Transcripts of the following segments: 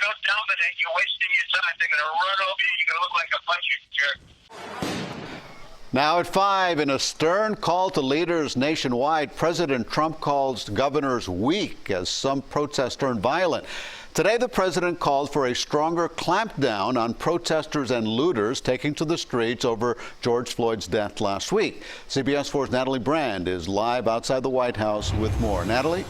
don't dominate, you're wasting your time. They're going to run over you. You're going to look like a bunch of jerks. Now at 5, in a stern call to leaders nationwide, President Trump calls governors weak as some protests turn violent. Today, the president called for a stronger clampdown on protesters and looters taking to the streets over George Floyd's death last week. CBS 4's Natalie Brand is live outside the White House with more. Natalie?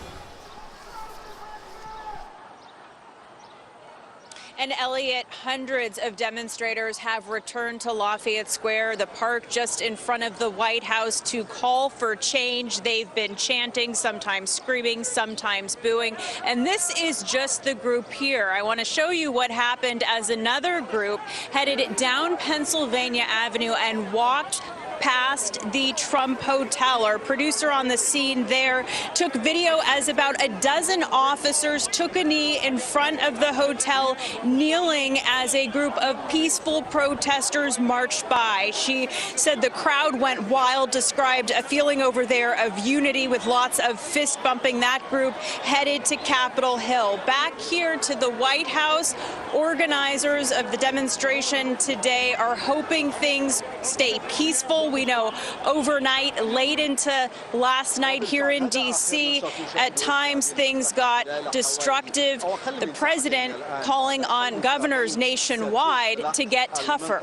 And Elliot, hundreds of demonstrators have returned to Lafayette Square, the park just in front of the White House, to call for change. They've been chanting, sometimes screaming, sometimes booing. And this is just the group here. I want to show you what happened as another group headed down Pennsylvania Avenue and walked past the Trump Hotel. Our producer on the scene there took video as about a dozen officers took a knee in front of the hotel, kneeling as a group of peaceful protesters marched by. She said the crowd went wild, described a feeling over there of unity with lots of fist bumping. That group headed to Capitol Hill. Back here to the White House, organizers of the demonstration today are hoping things stay peaceful. We know overnight, late into last night here in D.C., at times things got destructive. The president calling on governors nationwide to get tougher.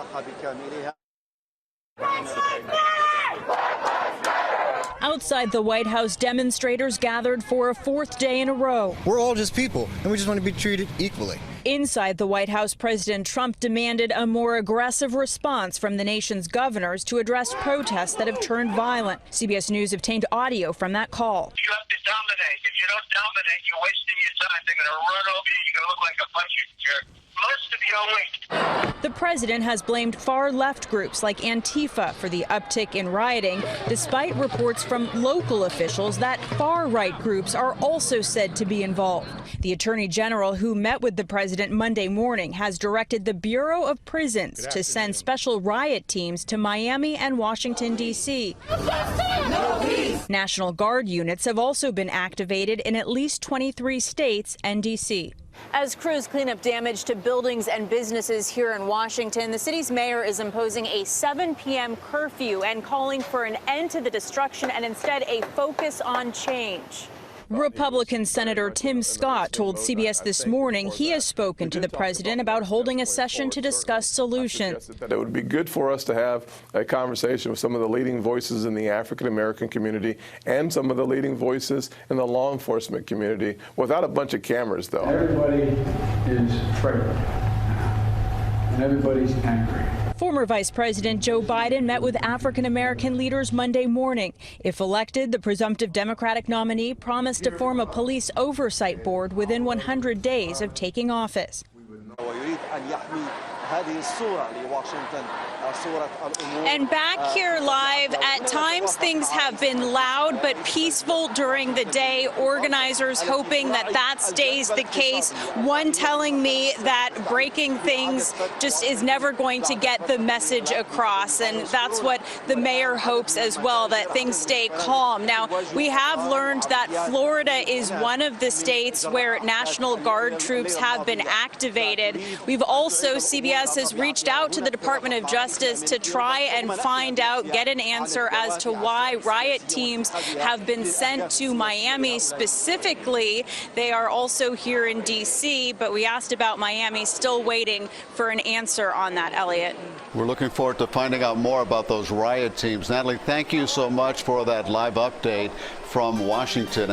Outside the White House, demonstrators gathered for a fourth day in a row. We're all just people, and we just want to be treated equally. Inside the White House, President Trump demanded a more aggressive response from the nation's governors to address protests that have turned violent. CBS News obtained audio from that call. You have to dominate. If you don't dominate, you're wasting your time. They're going to run over you. You're going to look like a bunch of jerks. Most of you are weak. The president has blamed far-left groups like Antifa for the uptick in rioting, despite reports from local officials that far-right groups are also said to be involved. The attorney general, who met with the president Monday morning, has directed the Bureau of Prisons to send special riot teams to Miami and Washington, D.C. National Guard units have also been activated in at least 23 states and D.C. As crews clean up damage to buildings and businesses here in Washington, the city's mayor is imposing a 7 p.m. curfew and calling for an end to the destruction and instead a focus on change. Republican Senator Tim Scott told CBS this morning he has spoken to the president about holding a session to discuss solutions. It would be good for us to have a conversation with some of the leading voices in the African-American community and some of the leading voices in the law enforcement community without a bunch of cameras, though. Everybody is frightened and everybody's angry. Former Vice President Joe Biden met with African-American leaders Monday morning. If elected, the presumptive Democratic nominee promised to form a police oversight board within 100 days of taking office. And back here live, at times things have been loud but peaceful during the day. Organizers hoping that that stays the case. One telling me that breaking things just is never going to get the message across. And that's what the mayor hopes as well, that things stay calm. Now, we have learned that Florida is one of the states where National Guard troops have been activated. We've also, CBS has reached out to the Department of Justice to try and find out, get an answer as to why riot teams have been sent to Miami specifically. They are also here in D.C., but we asked about Miami, still waiting for an answer on that, Elliot. We're looking forward to finding out more about those riot teams. Natalie, thank you so much for that live update from Washington.